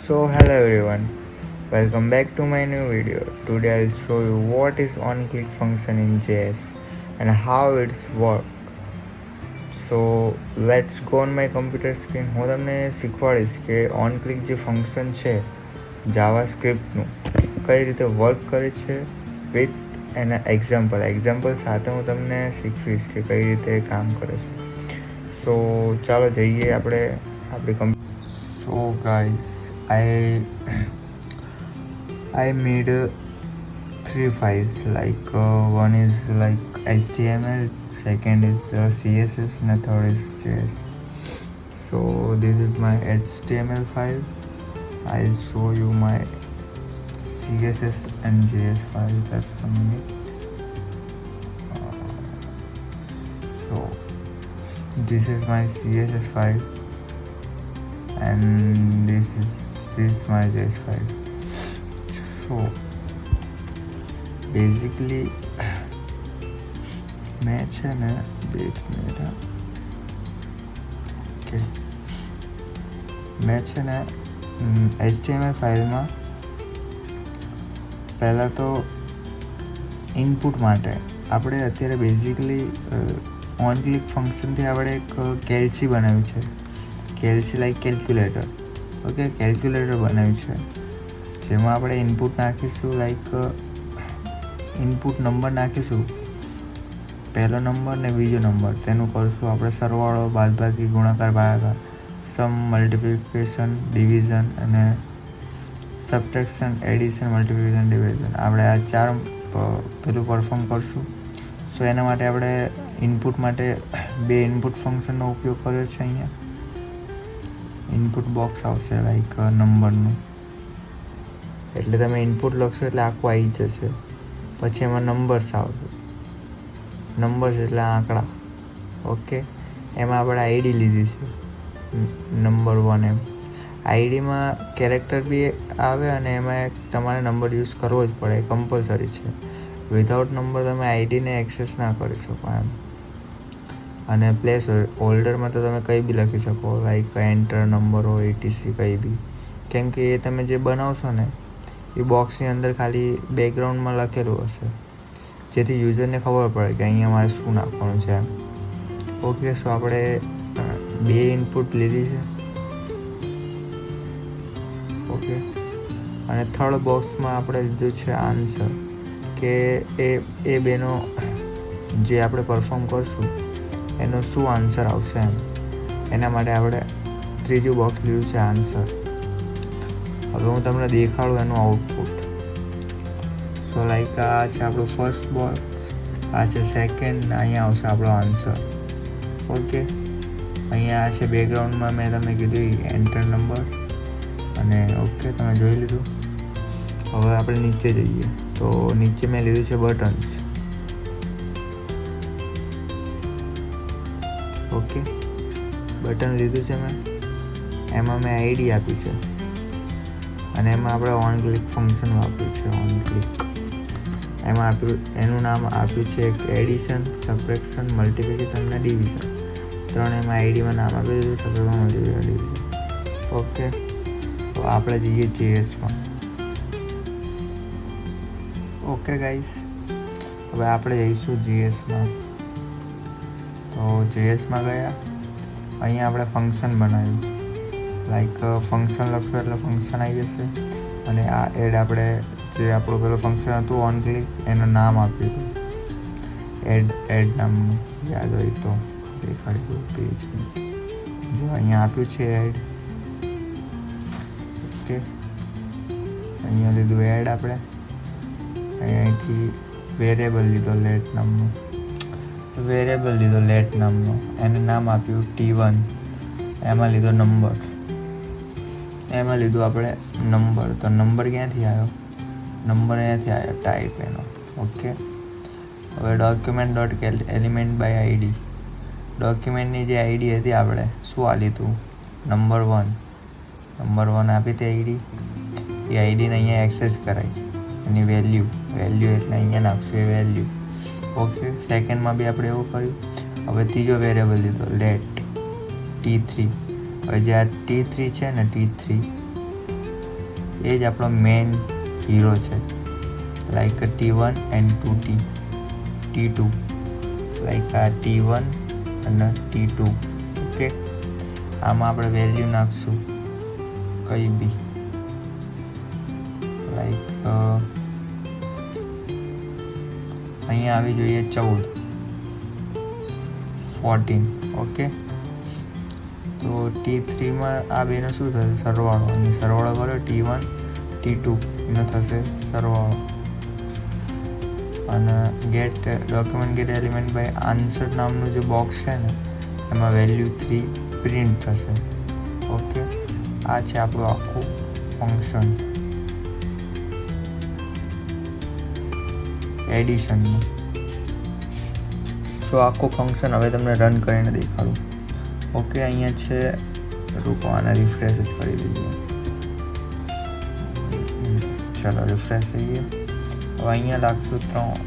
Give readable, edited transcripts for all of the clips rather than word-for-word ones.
So hello everyone, welcome back to my new video. Today I'll show you what is on-click function in JS and how it's work. So let's go on my computer screen. હું તમને શીખવાડીશ કે on-click જે function છે જાવાસ્ક્રિપ્ટનું કઈ રીતે work કરે છે with એના એક્ઝામ્પલ સાથે હું તમને શીખવીશ કે કઈ રીતે કામ કરે છે. સો ચાલો જઈએ આપણે આપણી so guys I made three files one is like HTML, second is CSS and third is JS. So this is my HTML file. I'll show you my CSS and JS file just a minute. So this is my CSS file and this is my JS file. So basically મેં છે ને HTML ફાઇલમાં પહેલાં તો input માટે આપણે અત્યારે basically on click ફંક્શનથી આપણે એક કેલ્સી બનાવ્યું છે. કેલ્સી લાઈક કેલ્ક્યુલેટર. ઓકે, કેલ્ક્યુલેટર બનાવ્યું છે જેમાં આપણે ઇનપુટ નાખીશું ઇનપુટ નંબર નાખીશું, પહેલો નંબર ને બીજો નંબર, તેનું કરશું આપણે સરવાળો, બાદબાકી, ગુણાકાર, ભાગાકાર, સમ, મલ્ટિપ્લિકેશન, ડિવિઝન અને સબટ્રેક્શન, એડિશન, મલ્ટિપ્લિકેશન, ડિવિઝન. આપણે આ ચાર પેલું પરફોર્મ કરશું. સો એના માટે આપણે ઇનપુટ માટે બે ઇનપુટ ફંક્શનનો ઉપયોગ કર્યો છે. અહીંયા ઇનપુટ બોક્સ આવશે લાઈક નંબરનું, એટલે તમે ઇનપુટ લખશો એટલે આખું આવી જશે. પછી એમાં નંબર્સ આવશે, નંબર્સ એટલે આંકડા. ઓકે, એમાં આપણે આઈડી લીધી છે નંબર 1. એમ આઈડીમાં કેરેક્ટર બી આવે અને એમાં તમારે નંબર યુઝ કરવો જ પડે, કમ્પલસરી છે. વિધાઉટ નંબર તમે આઈડીને એક્સેસ ના કરી શકો એમ. અને પ્લેસ હોલ્ડરમાં તો તમે કંઈ બી લખી શકો, લાઈક એન્ટર નંબર હોય, ETC કંઈ બી, કેમ કે એ તમે જે બનાવશો ને એ બોક્સની અંદર ખાલી બેકગ્રાઉન્ડમાં લખેલું હશે, જેથી યુઝરને ખબર પડે કે અહીંયા મારે શું નાખવાનું છે એમ. ઓકે, સો આપણે બે ઇનપુટ લીધી છે. ઓકે, અને થર્ડ બોક્સમાં આપણે લીધું છે આન્સર, કે એ બેનો જે આપણે પરફોર્મ કરશું એનો શું આન્સર આવશે એમ. એના માટે આપણે ત્રીજું બોક્સ લીધું છે આન્સર. હવે હું તમને દેખાડું એનું આઉટપુટ. સો લાઈક આ છે આપણું ફર્સ્ટ બોક્સ, આ છે સેકન્ડ, અહીંયા આવશે આપણો આન્સર. ઓકે, અહીંયા છે બેકગ્રાઉન્ડમાં મેં તમને કીધું એન્ટર નંબર અને ઓકે તમે જોઈ લીધું. હવે આપણે નીચે જઈએ તો નીચે મેં લીધું છે બટન્સ. ઓકે, બટન લીધું છે મેં, એમાં મેં આઈડી આપી છે અને એમાં આપણે ઓન ક્લિક ફંક્શન વાપર્યું છે. ઓન ક્લિક એમાં આપ્યું, એનું નામ આપ્યું છે એક એડિશન, સબટ્રેક્શન, મલ્ટિપ્લિકેશન અને ડિવિઝન. ત્રણ એમાં આઈડીમાં નામ આપી દીધું, સબટ્રેક્શન, મલ્ટિપ્લિકેશન, ડિવિઝન. ઓકે, તો આપણે જઈએ JSમાં. ઓકે ગાઈસ, હવે આપણે જઈશું JSમાં. તો JSમાં ગયા, અહીંયા આપણે ફંક્શન બનાવ્યું, લાઈક ફંક્શન લખશું એટલે ફંક્શન આવી જશે. અને આ એડ આપણે જે આપણું પેલું ફંક્શન હતું ઓન ક્લિક એનું નામ આપ્યું હતું એડ નામનું, યાદ હોય તો દેખાડી દઉં પેજ. જો અહીંયા આપ્યું છે એડ. ઓકે, અહીંયા લીધું એડ આપણે, અહીંયાથી વેરિયેબલ લીધો લેટ નામનો, એને નામ આપ્યું T1. એમાં લીધો નંબર, એમાં લીધું આપણે નંબર. તો નંબર ક્યાંથી આવ્યો? નંબર અહીંયાથી આવ્યો, ટાઈપ એનો. ઓકે, હવે document dot element by ID, ડોક્યુમેન્ટની જે આઈડી હતી આપણે શું આ લીધું નંબર 1 આપી તે આઈડી. એ આઈડીને અહીંયા એક્સેસ કરાય, એની વેલ્યુ એટલે અહીંયા નાખશું એ વેલ્યુ. ઓકે, સેકન્ડમાં બી આપણે એવું કર્યું. હવે ત્રીજો વેરિયેબલ લીધો લેટ T3. હવે જે આ T3 છે ને T3 એ જ આપણો મેઇન હીરો છે. Like T1 and T2 like આ T1 અને T2. ઓકે, આમાં આપણે વેલ્યુ નાખશું કઈ બી, લાઈક અહીંયા આવી જોઈએ 14, 14. ઓકે, તો T3માં આ બેનો શું થશે? સરવાળો. અહીં સરવાળો કરો, T1 T2 એનો થશે સરવાળો. અને document get element by answer નામનું જે બોક્સ છે ને એમાં વેલ્યુ 3 પ્રિન્ટ થશે. ઓકે, આ છે આપણું આખું ફંક્શન એડિશનનું. સો આખું ફંક્શન હવે તમને રન કરીને દેખાડું. ઓકે, અહીંયા છે, રૂકો આને રિફ્રેશ જ કરી દઈએ. ચાલો રિફ્રેશ થઈએ. હવે અહીંયા લાગશું 3,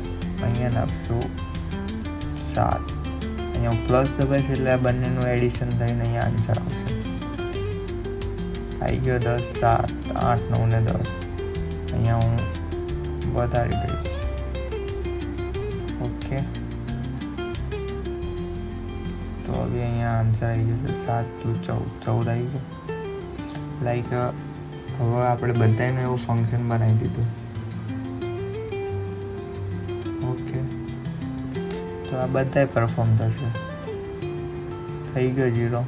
અહીંયા લાગશું 7. અહીંયા પ્લસ દબાઈશ એટલે આ બંનેનું એડિશન થઈને અહીંયા આન્સર આવશે. આવી ગયો 10, 7, 8, 9 ને 10. અહીંયા હું વધારી દઈશ. ઓકે, તો હવે અહીંયા આન્સર આવી જશે 7 × 14 આવી ગયો. લાઈક હવે આપણે બધાનું એવું ફંક્શન બનાવી દીધું. ઓકે, તો આ બધાય પરફોર્મ થશે. થઈ ગયો 0,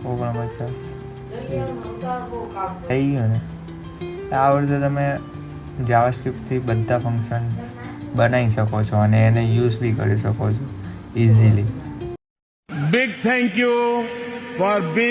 49 થઈ ગયો ને. આ રીતે તમે જાવાસ્ક્રિપ્ટથી બધા ફંક્શન બનાવી શકો છો અને એને યુઝ બી કરી શકો છો easily. Big thank you for being